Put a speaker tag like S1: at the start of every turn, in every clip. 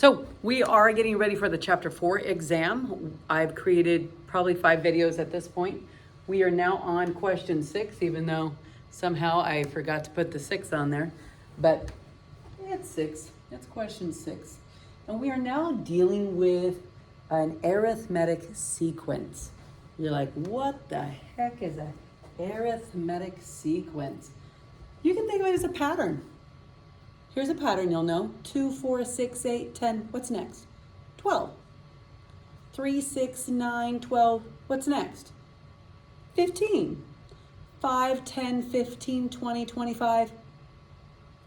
S1: So we are getting ready for the chapter 4 exam. I've created probably 5 videos at this point. We are now on question 6, even though somehow I forgot to put the 6 on there, but it's 6, it's question 6. And we are now dealing with an arithmetic sequence. You're like, what the heck is an arithmetic sequence? You can think of it as a pattern. Here's a pattern you'll know. 2, 4, 6, 8, 10. What's next? 12. 3, 6, 9, 12. What's next? 15. 5, 10, 15, 20, 25,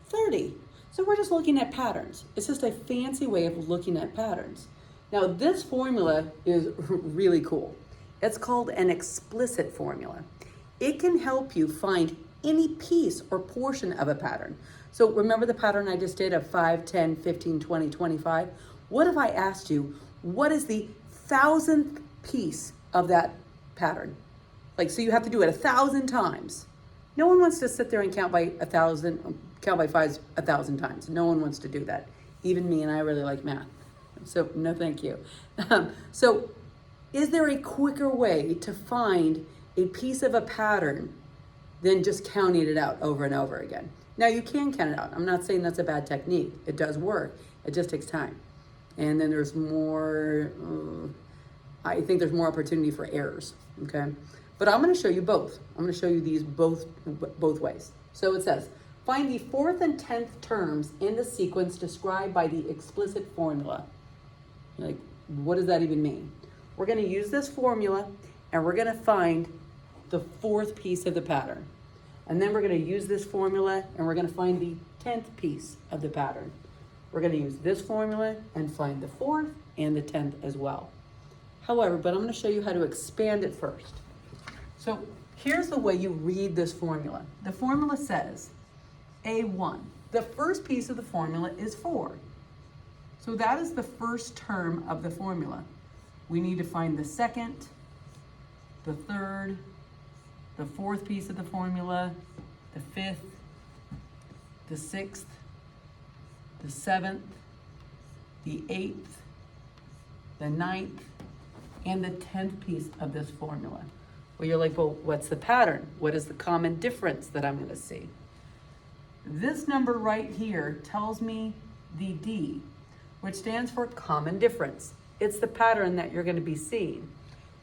S1: 30. So we're just looking at patterns. It's just a fancy way of looking at patterns. Now this formula is really cool. It's called an explicit formula. It can help you find any piece or portion of a pattern. So remember the pattern I just did of 5, 10, 15, 20, 25? What if I asked you, what is the 1,000th piece of that pattern? Like, so you have to do it 1,000 times. No one wants to sit there and count by 1,000, count by 5s 1,000 times. No one wants to do that. Even me, and I really like math. So no, thank you. So is there a quicker way to find a piece of a pattern than just counting it out over and over again? Now you can count it out. I'm not saying that's a bad technique. It does work. It just takes time. And then there's more, I think there's more opportunity for errors, okay? But I'm gonna show you both. I'm gonna show you these both ways. So it says, find the 4th and 10th terms in the sequence described by the explicit formula. You're like, what does that even mean? We're gonna use this formula and we're gonna find the 4th piece of the pattern. And then we're gonna use this formula and we're gonna find the 10th piece of the pattern. We're gonna use this formula and find the 4th and the 10th as well. However, but I'm gonna show you how to expand it first. So here's the way you read this formula. The formula says A1. The first piece of the formula is 4. So that is the first term of the formula. We need to find the 2nd, the 3rd, the 4th piece of the formula, the 5th, the 6th, the 7th, the 8th, the 9th, and the 10th piece of this formula. Well, you're like, well, what's the pattern? What is the common difference that I'm gonna see? This number right here tells me the D, which stands for common difference. It's the pattern that you're gonna be seeing.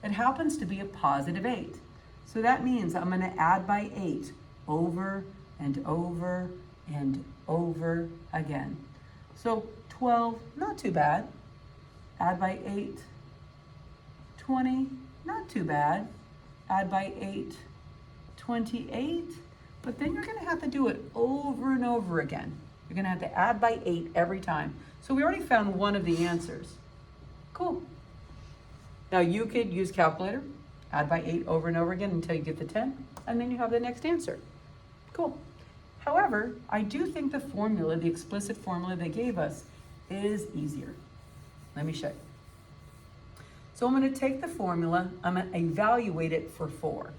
S1: It happens to be a positive 8. So that means I'm gonna add by 8 over and over and over again. So 12, not too bad. Add by 8. 20, not too bad. Add by 8. 28, but then you're gonna have to do it over and over again. You're gonna have to add by 8 every time. So we already found one of the answers. Cool. Now you could use calculator, add by 8 over and over again until you get the 10, and then you have the next answer. Cool. However, I do think the formula, the explicit formula they gave us, is easier. Let me show you. So I'm gonna take the formula, I'm gonna evaluate it for 4.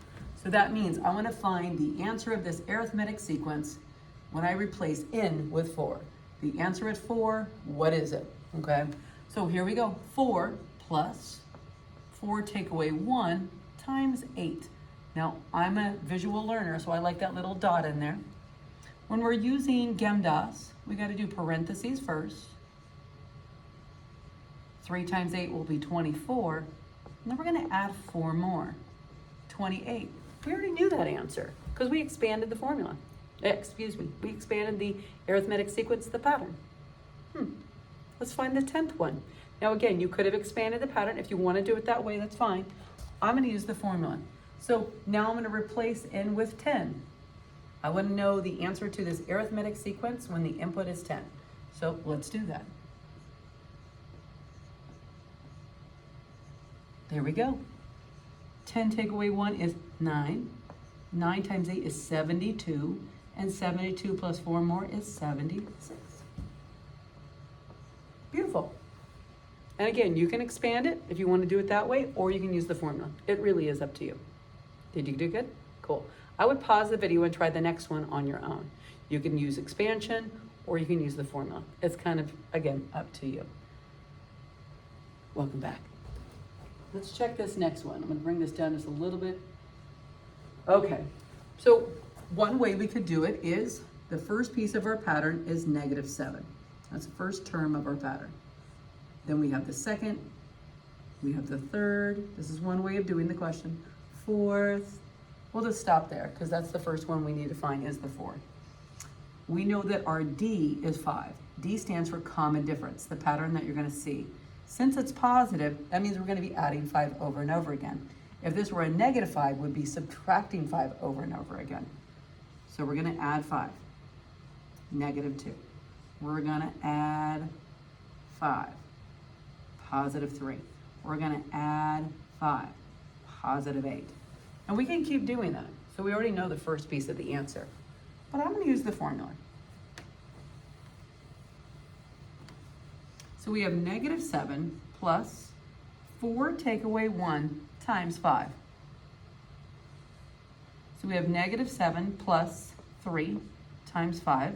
S1: So that means I'm gonna find the answer of this arithmetic sequence when I replace in with 4. The answer at 4, what is it? Okay, so here we go. 4 plus 4 take away 1 times 8. Now, I'm a visual learner, so I like that little dot in there. When we're using GEMDAS, we got to do parentheses first. 3 times 8 will be 24. And then we're going to add 4 more, 28. We already knew that answer because we expanded the formula. Excuse me, we expanded the arithmetic sequence, the pattern. Let's find the 10th one. Now again, you could have expanded the pattern. If you want to do it that way, that's fine. I'm going to use the formula. So now I'm going to replace in with 10. I want to know the answer to this arithmetic sequence when the input is 10. So let's do that. There we go. 10 take away 1 is 9. 9 times 8 is 72. And 72 plus 4 more is 76. Beautiful. And again, you can expand it if you want to do it that way, or you can use the formula. It really is up to you. Did you do good? Cool. I would pause the video and try the next one on your own. You can use expansion or you can use the formula. It's kind of, again, up to you. Welcome back. Let's check this next one. I'm gonna bring this down just a little bit. Okay, so one way we could do it is the first piece of our pattern is -7. That's the first term of our pattern. Then we have the second, we have the third. This is one way of doing the question. Fourth, we'll just stop there because that's the first one we need to find is the fourth. We know that our D is 5. D stands for common difference, the pattern that you're gonna see. Since it's positive, that means we're gonna be adding 5 over and over again. If this were a -5, we'd be subtracting 5 over and over again. So we're gonna add 5, -2. We're gonna add 5, +3. We're gonna add 5, +8. And we can keep doing that. So we already know the first piece of the answer. But I'm gonna use the formula. So we have -7 plus 4 take away 1 times 5. So we have -7 plus 3 times 5,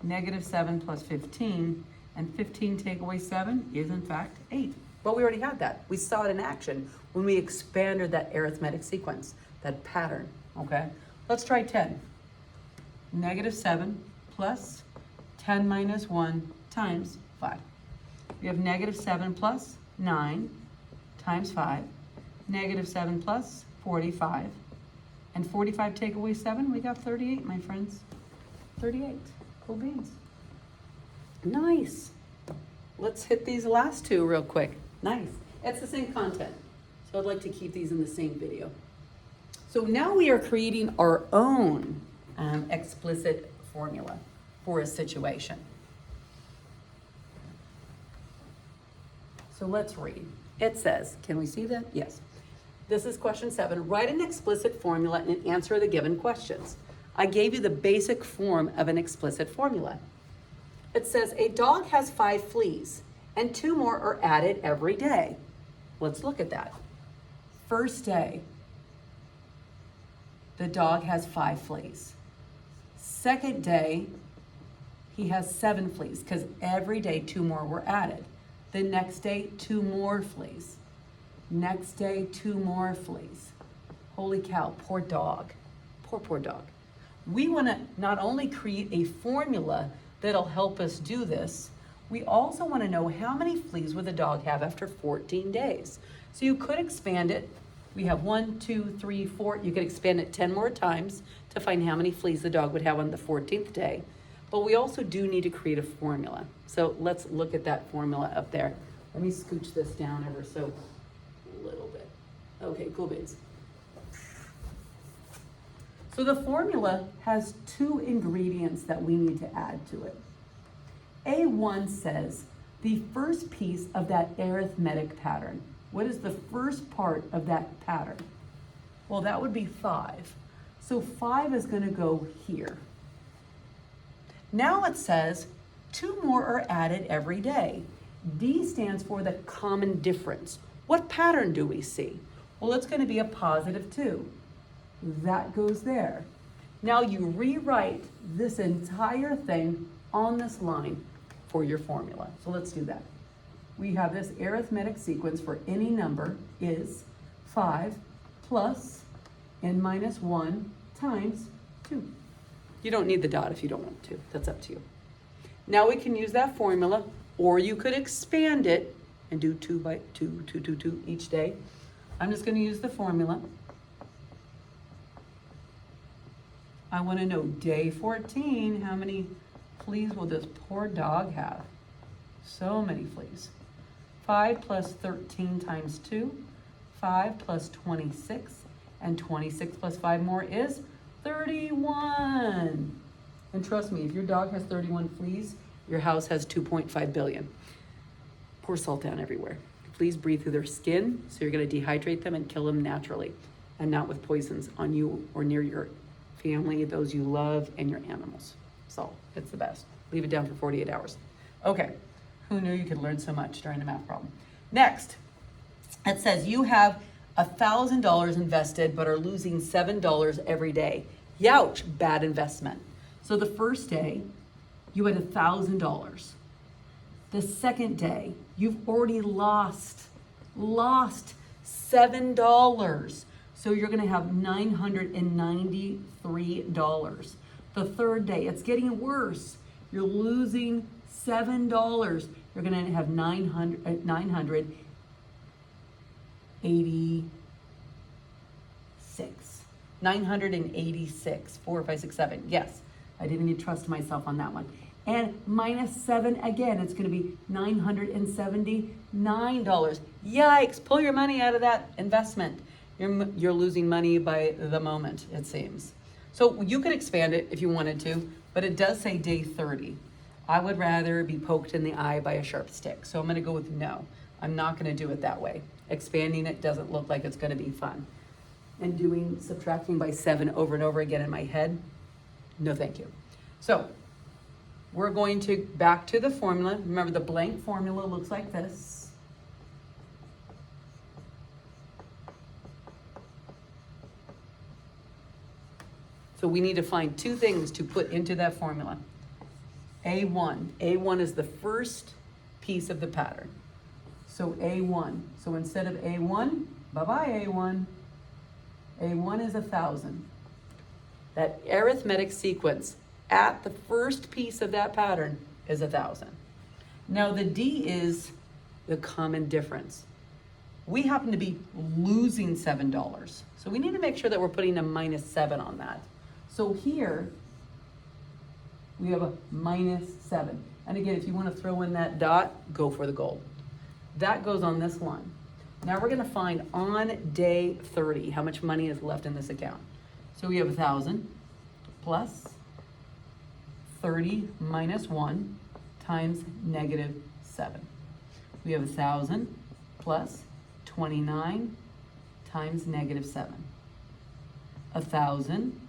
S1: -7 plus 15, and 15 take away 7 is in fact 8. But we already had that. We saw it in action when we expanded that arithmetic sequence, that pattern, okay? Let's try 10. -7 plus 10 minus 1 times 5. We have -7 plus 9 times 5, -7 plus 45, and 45 take away 7, we got 38, my friends. 38, cool beans. Nice. Let's hit these last two real quick. Nice. It's the same content, so I'd like to keep these in the same video. So now we are creating our own explicit formula for a situation. So let's read. It says, can we see that? Yes. This is question 7. Write an explicit formula and answer the given questions. I gave you the basic form of an explicit formula. It says a dog has 5 fleas and 2 more are added every day. Let's look at that. First day, the dog has 5 fleas. Second day, he has 7 fleas because every day 2 more were added. The next day, 2 more fleas. Next day, 2 more fleas. Holy cow, poor dog. Poor dog. We want to not only create a formula that'll help us do this, we also want to know how many fleas would the dog have after 14 days. So you could expand it. We have 1, 2, 3, 4. You could expand it 10 more times to find how many fleas the dog would have on the 14th day. But we also do need to create a formula. So let's look at that formula up there. Let me scooch this down ever so little bit. Okay, cool beans. So the formula has 2 ingredients that we need to add to it. A1 says the first piece of that arithmetic pattern. What is the first part of that pattern? Well, that would be 5. So 5 is going to go here. Now it says 2 more are added every day. D stands for the common difference. What pattern do we see? Well, it's going to be a +2. That goes there. Now you rewrite this entire thing on this line for your formula. So let's do that. We have this arithmetic sequence for any number is 5 plus n minus 1 times 2. You don't need the dot if you don't want to. That's up to you. Now we can use that formula, or you could expand it and do 2 by 2, 2, 2, 2 each day. I'm just going to use the formula. I want to know day 14, how many fleas will this poor dog have? So many fleas. 5 plus 13 times 2, 5 plus 26, and 26 plus 5 more is 31. And trust me, if your dog has 31 fleas, your house has 2.5 billion. Pour salt down everywhere. Fleas breathe through their skin, so you're going to dehydrate them and kill them naturally, and not with poisons on you or near your family, those you love, and your animals. So it's the best. Leave it down for 48 hours. Okay, who knew you could learn so much during a math problem? Next, it says you have $1,000 invested but are losing $7 every day. Youch, bad investment. So the first day, you had $1,000. The second day, you've already lost $7. So you're gonna have $993. The third day, it's getting worse. You're losing $7. You're gonna have 986. 4, 5, 6, 7. Yes, I didn't even trust myself on that one. And minus 7 again, it's gonna be $979. Yikes, pull your money out of that investment. You're losing money by the moment, it seems. So you could expand it if you wanted to, but it does say day 30. I would rather be poked in the eye by a sharp stick. So I'm gonna go with no. I'm not gonna do it that way. Expanding it doesn't look like it's gonna be fun. And doing subtracting by 7 over and over again in my head, no thank you. So we're going to back to the formula. Remember, the blank formula looks like this. So we need to find two things to put into that formula. A1. A1 is the first piece of the pattern. So A1. So instead of A1, bye-bye A1. A1 is 1,000. That arithmetic sequence at the first piece of that pattern is 1,000. Now the D is the common difference. We happen to be losing $7. So we need to make sure that we're putting a minus 7 on that. So here, we have a minus 7. And again, if you want to throw in that dot, go for the gold. That goes on this one. Now we're going to find on day 30 how much money is left in this account. So we have 1,000 plus 30 minus 1 times negative 7. We have 1,000 plus 29 times negative 7. 1,000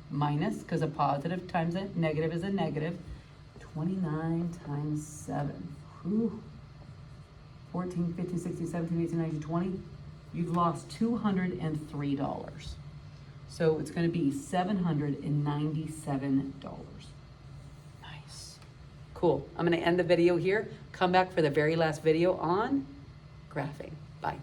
S1: minus, because a positive times a negative is a negative, 29 times 7. Whew. 14, 15, 16, 17, 18, 19, 20. You've lost $203. So it's going to be $797. Nice. Cool. I'm going to end the video here. Come back for the very last video on graphing. Bye.